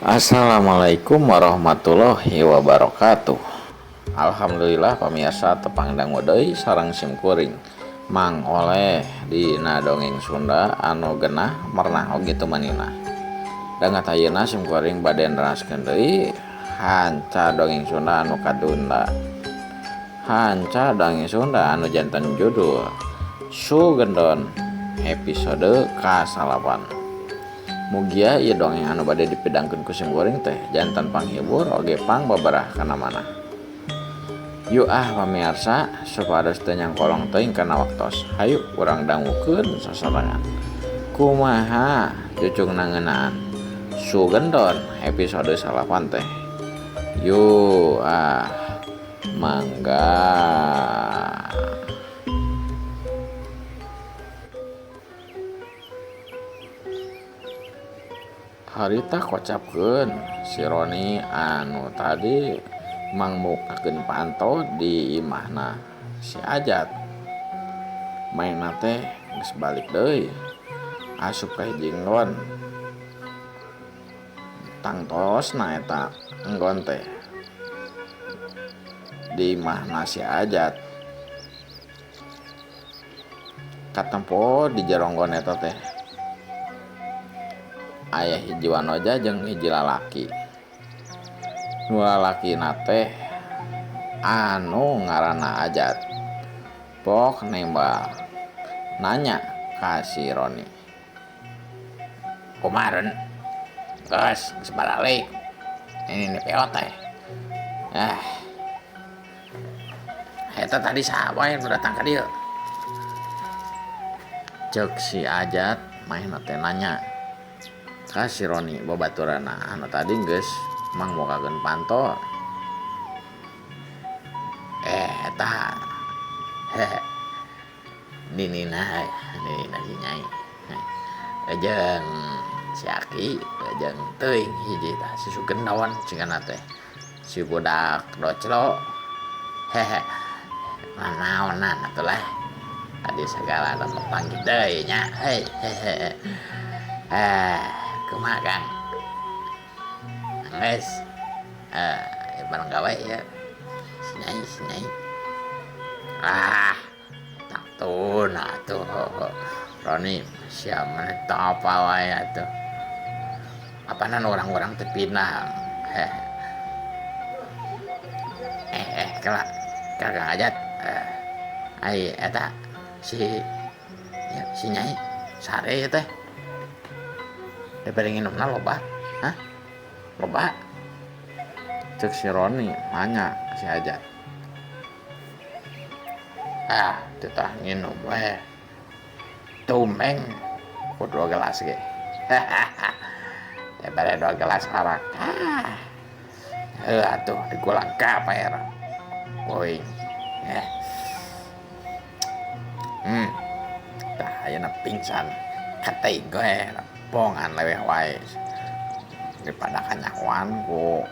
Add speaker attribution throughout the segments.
Speaker 1: Assalamualaikum warahmatullahi wabarakatuh. Alhamdulillah pamirsa tepangdang deui sareng simkuring Mang Oleh dina dongeng Sunda anu genah mernah oge teu manina. Dangat ayeuna simkuring bade neraskeun deui hanca dongeng Sunda anu kadunda. Hanca dongeng Sunda anu janten judul Sugendon episode ka-8. Mugia ieu dongeng anu bade dipidangkeun ku simkuring teh janten panghibur oge pangbabarah kana mana. Yuk pamirsa supados teu nyangkolong teuing kana waktos. Hayu urang dangukeun sasorangan. Kumaha cucungna ngeunaan Sugendon episode 8 teh. Yuk mangga. Harita kocapkeun si Roni anu tadi mangmukakeun panto di imahna si Ajat. Mainna teh geus balik deui asup ka hiji enggon. Tangtosna eta enggon teh di imahna si Ajat. Katempo di jero enggon eta teh aya hiji wanoja jeung hiji lalaki. Nu lalakina teh anu ngaranna Ajat pok nembal nanya ka si Roni. Kumaha geus balik ini peot teh. Eta tadi saha wae nu datang ka dieu? Ceuk si Ajat maehna teh nanya ka si Roni babaturana anu tadi geus mangmukakeun panto. Eta ninina si Nyai jeung si Aki jeung teuing hiji tah si Sugendon cenah teh si budak doclo. Naonan atuh lah tadi sagala dapat panggil deui nya. Kumaha Kang? Geus bareng gawe ya si Nyai. Tak tun atuh Roni sia maneh teu apa wae atuh. Apanan orang-orang teu pinang. Kang Ajat. Ai eta si Nyai sare teh dibere nginumna loba. Loba. Cek si Roni nanya si Ajat. Titah nginum we. Tumeng ku 2 gelas ge. Dibere 2 gelas arak. Atuh digulang ka paer. Poing. Tah ayeuna pingsan katei gue pongan leweh wae daripada kanyahoan ku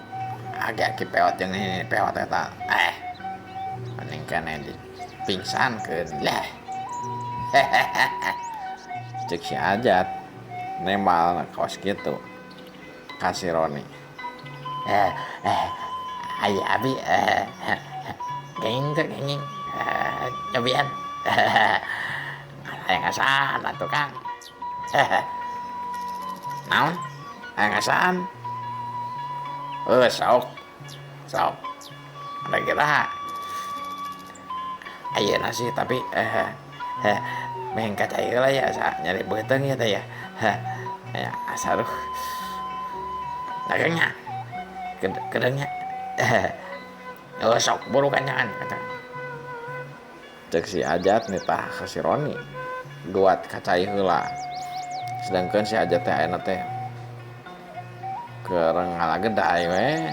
Speaker 1: age peot jeung ini peot eta. Mending kene dipingsankeun lah. Cek si Ajat nembal kaos kitu ka si Roni. Aya abi genging nyobian. Aya ngasaan atuh Kang. Naon? Aya ngasaan? Sok. Ada kira ayeuna sih tapi meh kacai heula ya asa nyari beuteung ya teh ya. Ya asaruh. Dagangnya. Kedeungnya. Sok buru kanyangan kata. Cek si Ajat nitah ka si Roni duat kacai heula. Sedangkeun si Ajat teh ayeuna teh keurang ngalageday we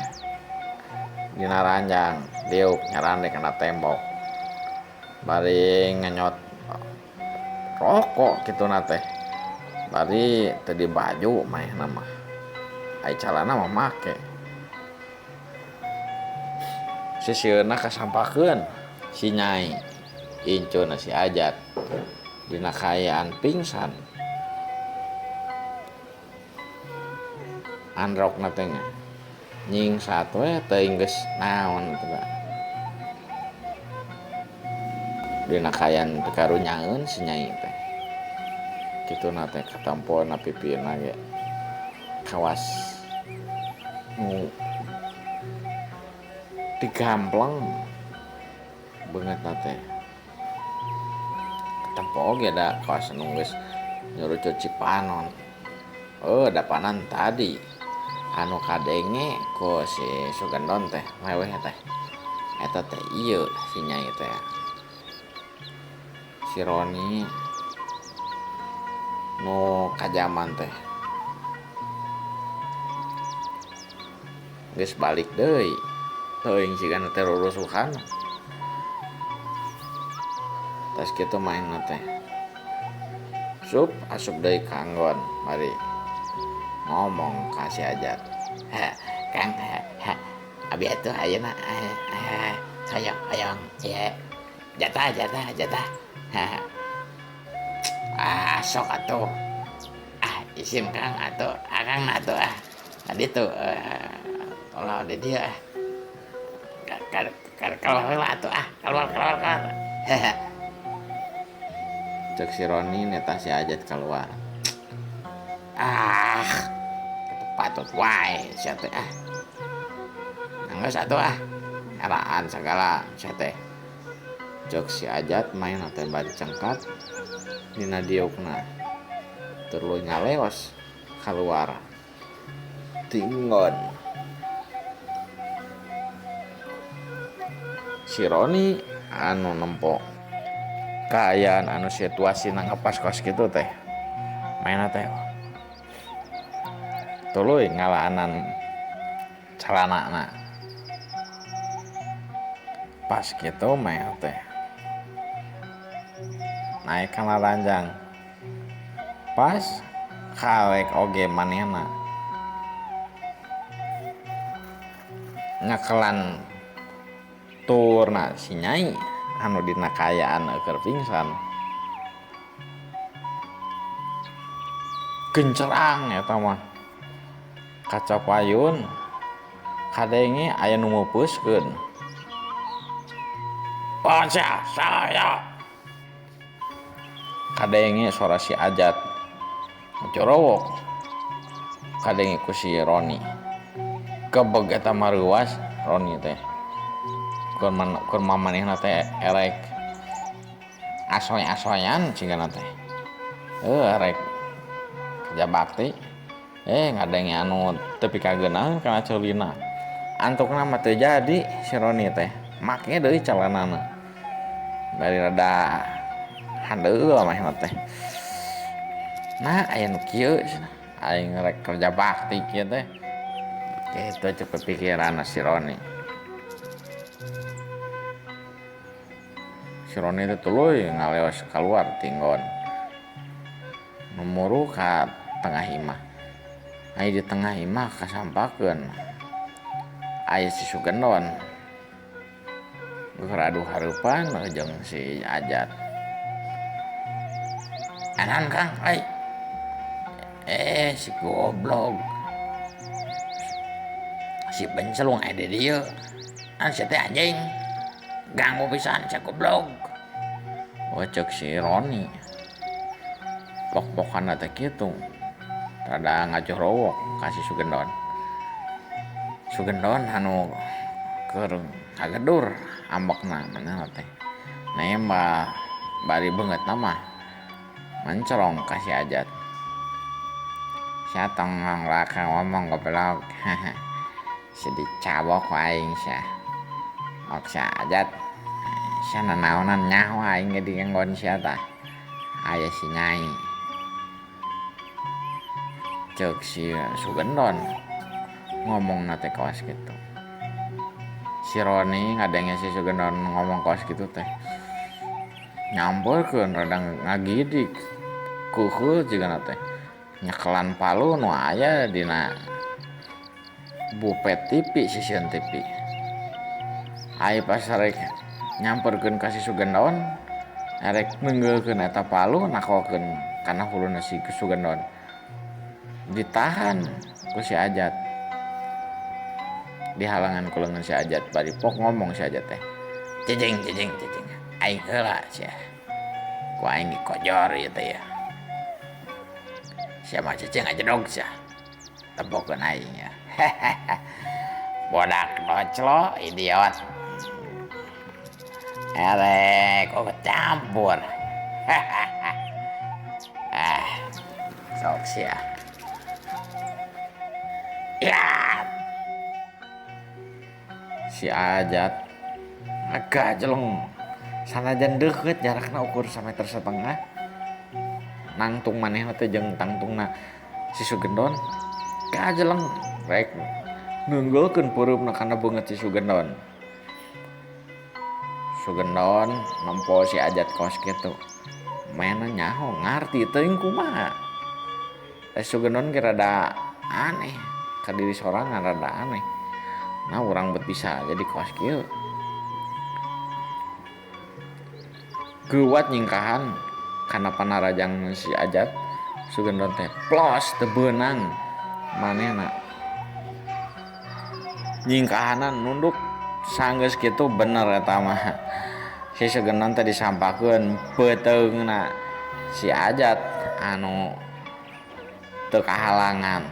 Speaker 1: dina ranjang diuk nyarande kana tembok. Bari ngenyot rokok kituna teh. Bari teu di baju maehna mah. Ai calana mah make. Sisieuna kasampakeun si Nyai incuna si Ajat dina kaayaan pingsan. androkna teh nying satu teuing geus naon teh dina kayan teu karunyaeun si nyai teh kituna teh katampona pipina ge kawas nu digampleng beungeut teh katampo oge da kawas nu geus nyuruh cuci panon dapanan tadi anu kadenge ku si Sugandon teh leweh teh eta teh ieu si nyai teh si Roni nu kajaman teh geus balik deui teuing sigana teh rurusuhan tas kitu main teh asup deui ka anggon mari ngomong ka si Ajat Kang abi atuh ayeuna hayang ya jatah sok atuh isim Kang atuh akang atuh tadi tuh kalau di dia kalau atuh keluar cek si Roni neta si Ajat keluar patut wae sia teh nanggeus atuh eraan sagala sia teh cek si Ajat main teh bari cengkat dina diukna terus ngaleos keluar tinggon si Roni anu nempo kaayaan anu situasi nang ngepas kos gitu teh main teh tuluy ngalaanan calanana pas gitu main teh naik ka laranjang pas kalek oge manehna nyakelan turna si nyai anu dina kaayaan keur pingsan gencerang eta mah kaca payun kadenge aya nu meupeuskeun baca saya kadenge suara si Ajat corowok kadenge ku si Roni kebeg eta mareuwas Roni teh keur mamanehna teh erek asoy-asoyan cingana teh erek kerja bakti ngadenge anu teu pikageunang kana ceulina antukna mah teu jadi si Roni teh make deui calanana bari rada handeul mah teh nah aya nu kieu aing rek kerja bakti kieu teh kitu ceuk pikiranna si Roni teh tuluy ngaleos keluar tinggon numuru ka tengah imah aya di tengah imah kasampakeun aya si Sugandon keur adu hareupan jeung si Ajat anan Kang si goblok si bencelung aya di dieu sia teh anjing ganggu pisan si goblok cek si Roni pok-pokan teh kitu rada ngajorowok kasih Sugandon anu keur kagedur ambekna manehna teh nembah bari beungeutna mah mencolong kasih Ajat sia tong laka ngomong goblok si dicabok aing sia ok sia Ajat sia nanaonan nyaho aing ge dienggon sia tah aya si nyai cek si Sugandon ngomong teh kawas gitu si Roni ngadenge si Sugandon ngomong kawas gitu teh nyampeurkeun rada ngagidik kuhul jigana teh nyekelan palu nu aya dina bupet TV sisieun TV aya pas rek nyamperkeun ka si Sugandon erek nenggeukeun eta palu nakokeun kana huluna si Sugandon ditahan ku si Ajat. Di halangan ku leungeun si Ajat bari pok ngomong si Ajat teh. Cicing aing heula sia. Ku aing dikojor ieu teh ya. Sia mah cicing ajedog sia. Tempokeun aing ya. Bodak doclo idiot. Kok kecampur. Sok sia. Ya. Si Ajat agak jeleng. Sanajan deukeut jarakna ukur 1,5 meter. Nangtung manehna teh jeung tangtungna si Sugendon kajeleng rek nunggulkeun peureupna kana beungeut si Sugendon. Sugendon nempo si Ajat kos kitu. Mainna nyaho ngarti teuing kumaha. Sugendon ge rada aneh, ka diri sorangan rada aneh. Nah urang bet bisa jadi kos kieu. Geuwat nyingkahan kana panarajang si Ajat. Sugendon teh plos teu beunang manehna. Nyingkahanan nunduk sanggeus kitu bener eta mah. Si Sugendon teh disampakeun peuteungna si Ajat anu teu kahalangan.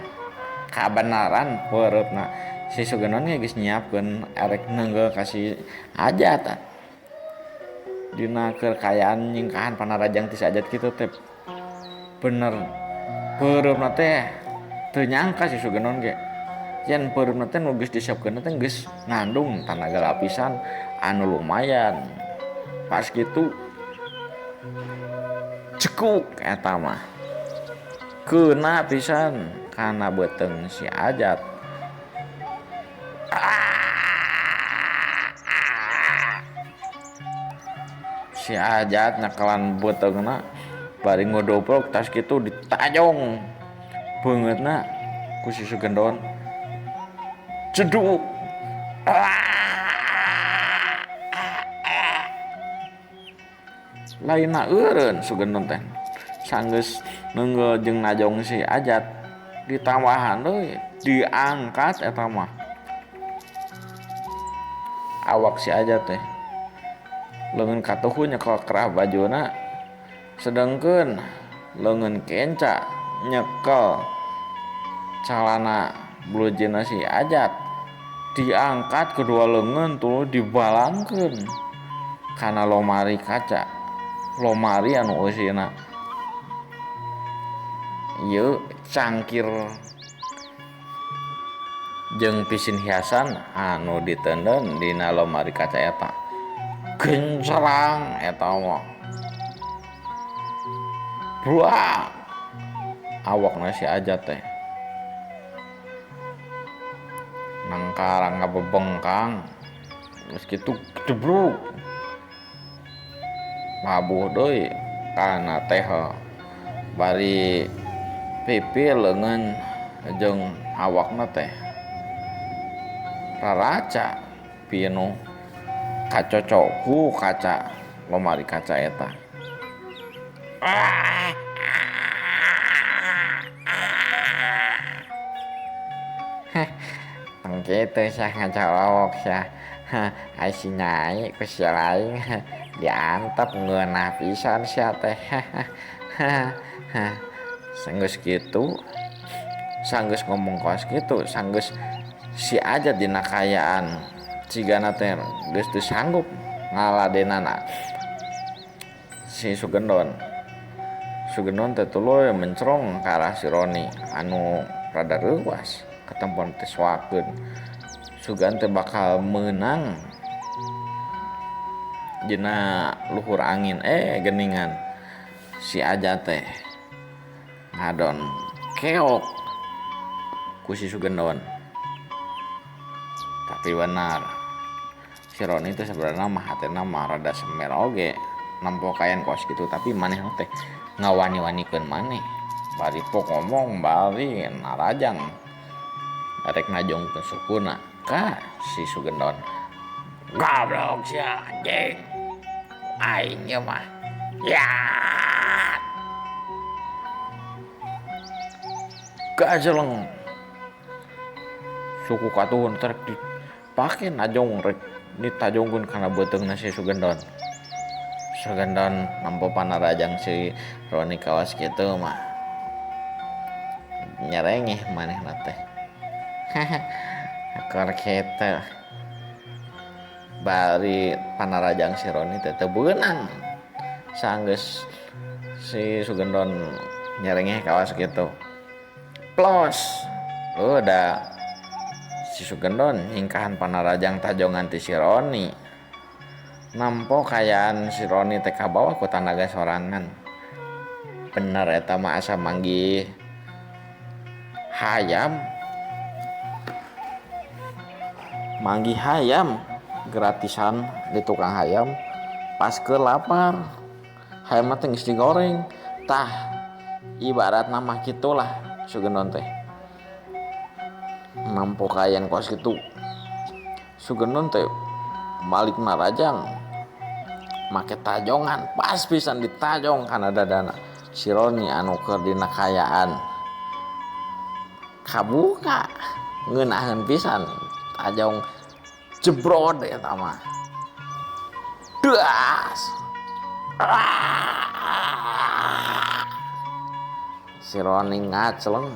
Speaker 1: Kabenaran peureupna si Sugendon geus nyiapkeun erek neunggel ka si Ajat. Dina kekayaan nyingkahan panarajang ti si Ajat kitu teh bener peureupna teh teu nyangka si Sugendon ge yen peureupna teh nu geus disiapkeun teh geus ngandung tanaga lapisan anu lumayan. Pas gitu cekuk eta mah keuna pisan kana beuteung si Ajat. Si Ajat nyakelan beuteungna bari ngodoprok tas kitu ditajong beungeutna ku si Sugendon. Ceduk. Lainna eureun Sugendon teh sanggeus neunggel jeung najong si Ajat ditambahan deui diangkat eta mah. Awak si Ajat teh leungeun katuhu nyekel kerah bajuna sedengkeun leungeun kenca nyekel calana blujina si Ajat. Diangkat kedua leungeun tuluy dibalangkeun kana lomari kaca. Lomari anu eusina ieu cangkir jeung pisin hiasan anu diteundeun dina lomari kaca eta. Gencerang eta mah. Buah. Awakna si Ajat teh nangkarang ngabebengkang geus kitu jebluk. Mabuh deui kana teh bari pipi leungeun jeung awakna teh raraca pinu kacocok ku kaca lomari kaca eta. Kitu sia ngacolok sia. Ai si Nyai ku sia lain diantep ngeunah pisan sia teh. Sanggeus kitu sanggeus ngomong kos kitu sanggeus si Ajat dina kayaan cigana teh geus teu sanggup ngaladenana si Sugendon. Sugendon teh tuluy mencrong ka arah si Roni anu rada reuwas katempon teh soakeun. Sugan teh bakal meunang dina luhur angin geningan si Ajat teh ngadon keok ku si Sugendon. Tapi benar si Roni teh sebenarnya mah hatena mah rada semer oge nampo kayan kos gitu tapi manehna teh ngawani-wanikeun maneh bari pok ngomong bari narajang arek najongkeun sukuna ka si Sugendon. Goblok sia anjing aing ye mah ya gajeleng suku katuhun rek dipake najong rek ditajongkeun kana beuteungna si Sugandon. Sugandon nampo panarajang si Roni kawas kitu mah nyerengeh manehna teh. Akor kitu bari panarajang si Roni teh teu beunang sanggeus si Sugandon nyerengeh kawas kitu. Plos udah si Sugandon nyingkahan panarajang tajongan ti si Roni. Nampo kayaan si Roni teh kabawa ku tanaga sorangan. Bener eta mah asa manggih hayam. Manggih hayam gratisan di tukang hayam pas ke lapar. Hayam teh geus digoreng. Tah ibarat nama kitulah Sugandon teh. Nampo kayaan kos kitu Sugandon teh balik narajang make tajongan pas pisan ditajong kana dadana si Roni anu keur dina kayaan kabuka ngeunaheun pisan tajong jebrod eta mah das si Roni ngacleng.